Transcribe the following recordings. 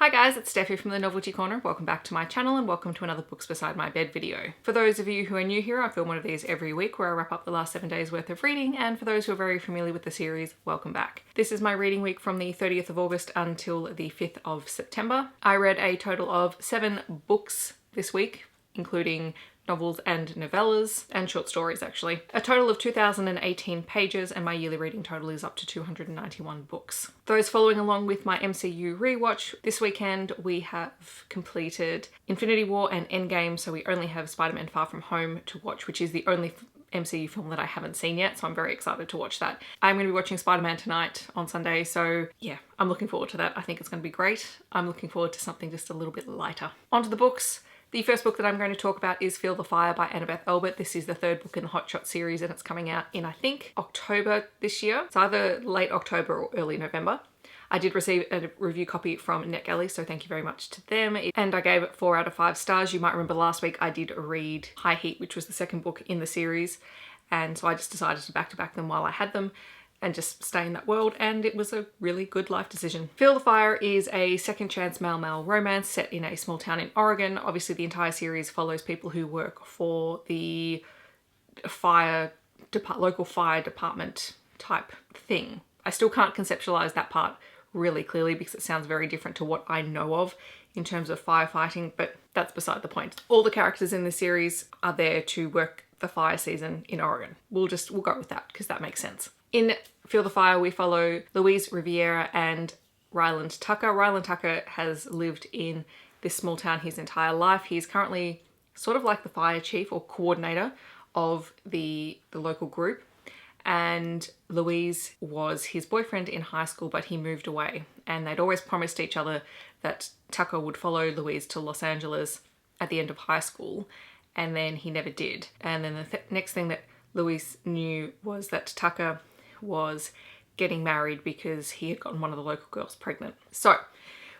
Hi guys, it's Steph here from the Novelty Corner. Welcome back to my channel and welcome to another Books Beside My Bed video. For those of you who are new here, I film one of these every week where I wrap up the last 7 days worth of reading, and for those who are very familiar with the series, welcome back. This is my reading week from the 30th of August until the 5th of September. I read a total of 7 books this week, including novels and novellas, and short stories actually. A total of 2,018 pages, and my yearly reading total is up to 291 books. Those following along with my MCU rewatch, this weekend we have completed Infinity War and Endgame, so we only have Spider-Man Far From Home to watch, which is the only MCU film that I haven't seen yet, so I'm very excited to watch that. I'm going to be watching Spider-Man tonight on Sunday, so yeah, I'm looking forward to that. I think it's going to be great. I'm looking forward to something just a little bit lighter. On to the books. The first book that I'm going to talk about is Feel the Fire by Annabeth Albert. This is the 3rd book in the Hot Shot series and it's coming out in, I think, October this year. It's either late October or early November. I did receive a review copy from NetGalley, so thank you very much to them. And I gave it 4 out of 5 stars. You might remember last week I did read High Heat, which was the 2nd book in the series. And so I just decided to back-to-back them while I had them and just stay in that world, and it was a really good life decision. Feel the Fire is a second chance male-male romance set in a small town in Oregon. Obviously the entire series follows people who work for the local fire department type thing. I still can't conceptualize that part really clearly because it sounds very different to what I know of in terms of firefighting, but that's beside the point. All the characters in the series are there to work the fire season in Oregon. We'll go with that because that makes sense. In Feel the Fire, we follow Louise Riviera and Ryland Tucker. Ryland Tucker has lived in this small town his entire life. He's currently sort of like the fire chief or coordinator of the local group. And Louise was his boyfriend in high school, but he moved away. And they'd always promised each other that Tucker would follow Louise to Los Angeles at the end of high school. And then he never did. And then the next thing that Louise knew was that Tucker was getting married because he had gotten one of the local girls pregnant. So,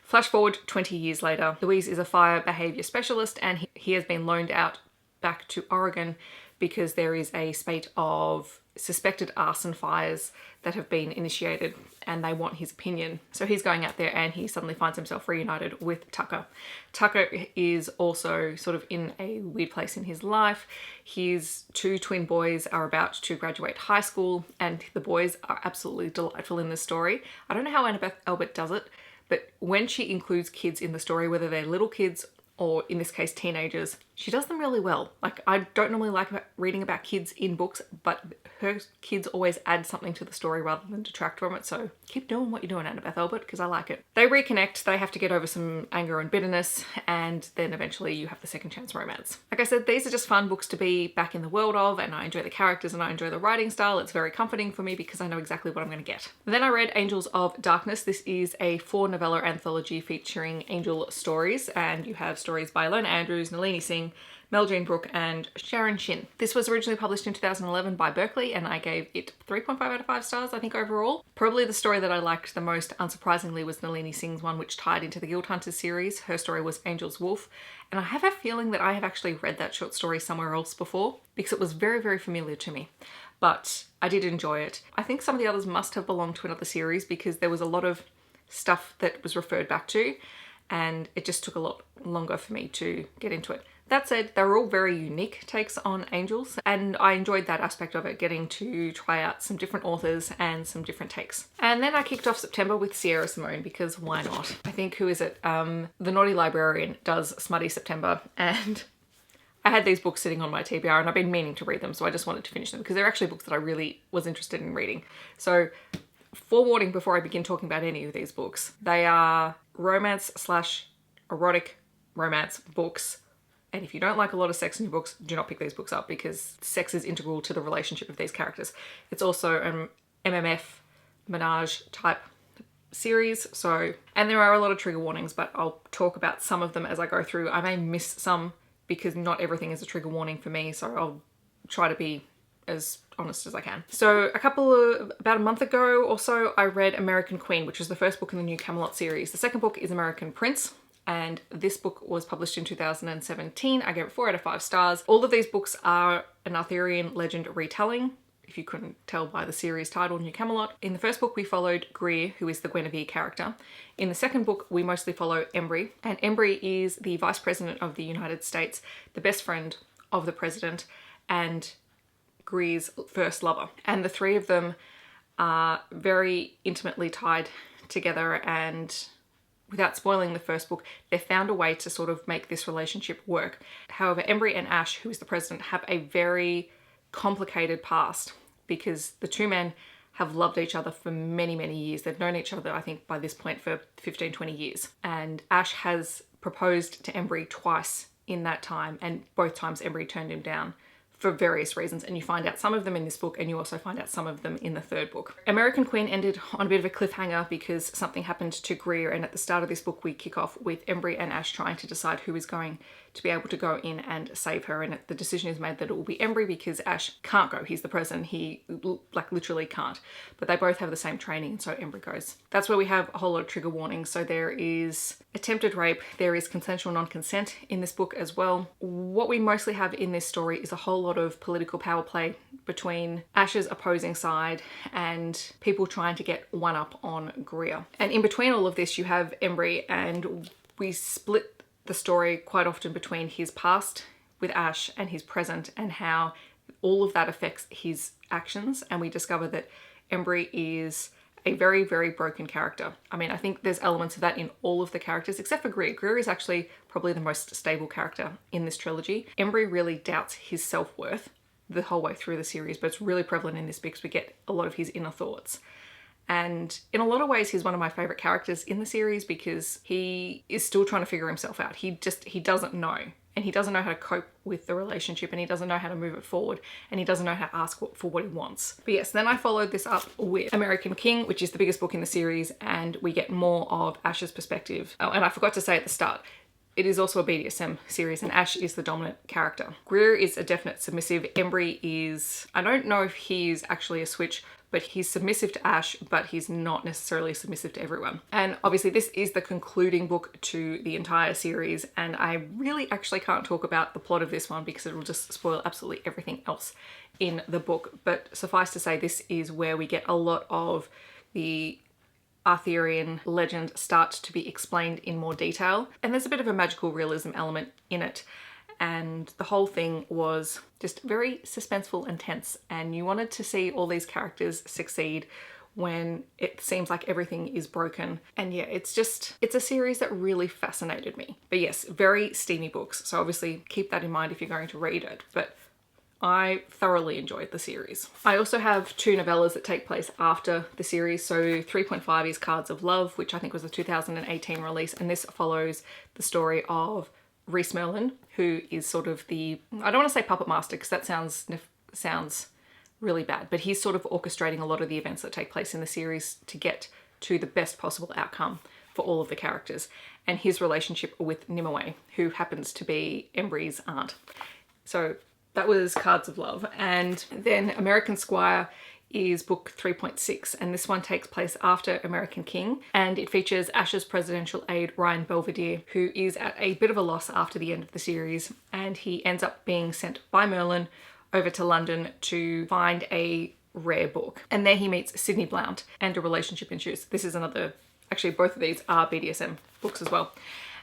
flash forward 20 years later, Louise is a fire behaviour specialist and he has been loaned out back to Oregon because there is a spate of suspected arson fires that have been initiated and they want his opinion. So he's going out there and he suddenly finds himself reunited with Tucker. Tucker is also sort of in a weird place in his life. His 2 twin boys are about to graduate high school and the boys are absolutely delightful in this story. I don't know how Annabeth Albert does it, but when she includes kids in the story, whether they're little kids or in this case teenagers, she does them really well. Like, I don't normally like reading about kids in books, but her kids always add something to the story rather than detract from it. So keep doing what you're doing, Annabeth Albert, because I like it. They reconnect, they have to get over some anger and bitterness, and then eventually you have the second chance romance. Like I said, these are just fun books to be back in the world of, and I enjoy the characters and I enjoy the writing style. It's very comforting for me because I know exactly what I'm going to get. Then I read Angels of Darkness. This is a 4-novella anthology featuring angel stories, and you have stories by Lona Andrews, Nalini Singh, Mel Jean Brooke and Sharon Shin. This was originally published in 2011 by Berkeley and I gave it 3.5 out of 5 stars, I think, overall. Probably the story that I liked the most, unsurprisingly, was Nalini Singh's one, which tied into the Guild Hunters series. Her story was Angel's Wolf, and I have a feeling that I have actually read that short story somewhere else before because it was very, very familiar to me. But I did enjoy it. I think some of the others must have belonged to another series because there was a lot of stuff that was referred back to and it just took a lot longer for me to get into it. That said, they were all very unique takes on angels and I enjoyed that aspect of it, getting to try out some different authors and some different takes. And then I kicked off September with Sierra Simone because why not? I think, who is it? The Naughty Librarian does Smutty September, and I had these books sitting on my TBR and I've been meaning to read them, so I just wanted to finish them because they're actually books that I really was interested in reading. So forewarning before I begin talking about any of these books, they are romance/erotic romance books. And if you don't like a lot of sex in your books, do not pick these books up because sex is integral to the relationship of these characters. It's also an MMF menage type series, so, and there are a lot of trigger warnings, but I'll talk about some of them as I go through. I may miss some because not everything is a trigger warning for me, so I'll try to be as honest as I can. So about a month ago or so, I read American Queen, which was the 1st book in the new Camelot series. The 2nd book is American Prince, and this book was published in 2017. I gave it 4 out of 5 stars. All of these books are an Arthurian legend retelling. if you couldn't tell by the series title, New Camelot. In the first book, we followed Greer, who is the Guinevere character. In the second book, we mostly follow Embry, and Embry is the Vice President of the United States, the best friend of the President, and Greer's first lover. And the three of them are very intimately tied together, and without spoiling the first book, they've found a way to sort of make this relationship work. However, Embry and Ash, who is the president, have a very complicated past because the two men have loved each other for many, many years. They've known each other, I think, by this point for 15, 20 years. And Ash has proposed to Embry twice in that time, and both times Embry turned him down for various reasons, and you find out some of them in this book, and you also find out some of them in the third book. American Queen ended on a bit of a cliffhanger because something happened to Greer, and at the start of this book we kick off with Embry and Ash trying to decide who is going to be able to go in and save her, and the decision is made that it will be Embry because Ash can't go. He's the president, he like literally can't, but they both have the same training, so Embry goes. That's where we have a whole lot of trigger warnings. So there is attempted rape, there is consensual non-consent in this book as well. What we mostly have in this story is a whole lot of political power play between Ash's opposing side and people trying to get one up on Greer. And in between all of this you have Embry, and we split the story quite often between his past with Ash and his present, and how all of that affects his actions. And we discover that Embry is a very, very broken character. I mean, I think there's elements of that in all of the characters except for Greer. Greer is actually probably the most stable character in this trilogy. Embry really doubts his self-worth the whole way through the series, but it's really prevalent in this because we get a lot of his inner thoughts. And in a lot of ways, he's one of my favorite characters in the series because he is still trying to figure himself out. He doesn't know. And he doesn't know how to cope with the relationship, and he doesn't know how to move it forward, and he doesn't know how to ask for what he wants. But yes, then I followed this up with American King, which is the biggest book in the series, and we get more of Ash's perspective. Oh, and I forgot to say at the start, it is also a BDSM series, and Ash is the dominant character. Greer is a definite submissive. Embry is, I don't know if he's actually a switch, but he's submissive to Ash, but he's not necessarily submissive to everyone. And obviously this is the concluding book to the entire series, and I really actually can't talk about the plot of this one because it will just spoil absolutely everything else in the book. But suffice to say, this is where we get a lot of the Arthurian legend start to be explained in more detail. And there's a bit of a magical realism element in it. And the whole thing was just very suspenseful and tense, and you wanted to see all these characters succeed when it seems like everything is broken. And yeah, it's a series that really fascinated me. But yes, very steamy books, so obviously keep that in mind if you're going to read it. But I thoroughly enjoyed the series. I also have two novellas that take place after the series. So 3.5 is Cards of Love, which I think was a 2018 release, and this follows the story of Rhys Merlin, who is sort of the, I don't want to say puppet master because that sounds really bad, but he's sort of orchestrating a lot of the events that take place in the series to get to the best possible outcome for all of the characters, and his relationship with Nimue, who happens to be Embry's aunt. So that was Cards of Love. And then American Squire is book 3.6, and this one takes place after American King, and it features Ash's presidential aide Ryan Belvedere, who is at a bit of a loss after the end of the series, and he ends up being sent by Merlin over to London to find a rare book. And there he meets Sidney Blount, and a relationship ensues. This is another, actually both of these are BDSM books as well.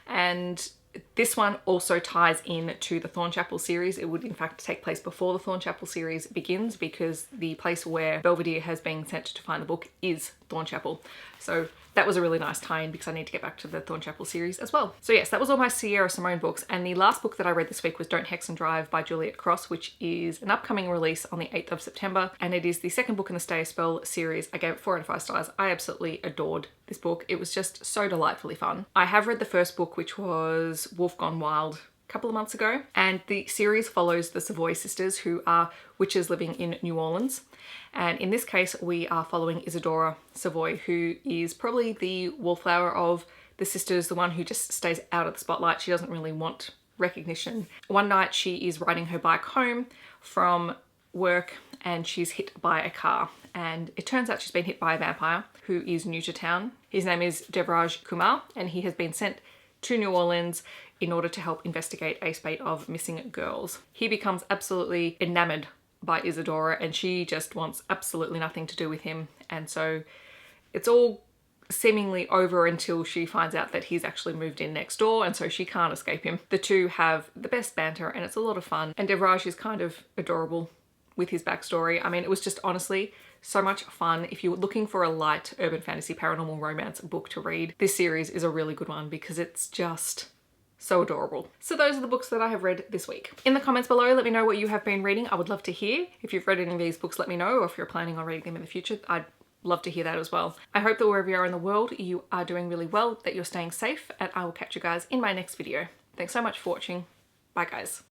And this one also ties in to the Thornchapel series. It would in fact take place before the Thornchapel series begins, because the place where Belvedere has been sent to find the book is Thornchapel. So that was a really nice tie-in because I need to get back to the Thornchapel series as well. So yes, that was all my Sierra Simone books, and the last book that I read this week was Don't Hex and Drive by Juliet Cross, which is an upcoming release on the 8th of September, and it is the second book in the Stay a Spell series. I gave it 4 out of 5 stars. I absolutely adored this book. It was just so delightfully fun. I have read the first book, which was Wolf Gone Wild, couple of months ago, and the series follows the Savoy sisters, who are witches living in New Orleans. And in this case, we are following Isadora Savoy, who is probably the wallflower of the sisters, the one who just stays out of the spotlight. She doesn't really want recognition. One night she is riding her bike home from work and she's hit by a car, and it turns out she's been hit by a vampire who is new to town. His name is Devraj Kumar, and he has been sent to New Orleans in order to help investigate a spate of missing girls. He becomes absolutely enamored by Isadora, and she just wants absolutely nothing to do with him. And so it's all seemingly over until she finds out that he's actually moved in next door, and so she can't escape him. The two have the best banter and it's a lot of fun, and Devraj is kind of adorable with his backstory. I mean, it was just honestly so much fun. If you're looking for a light urban fantasy paranormal romance book to read, this series is a really good one because it's just so adorable. So those are the books that I have read this week. In the comments below, let me know what you have been reading. I would love to hear. If you've read any of these books, let me know, or if you're planning on reading them in the future, I'd love to hear that as well. I hope that wherever you are in the world, you are doing really well, that you're staying safe, and I will catch you guys in my next video. Thanks so much for watching. Bye guys.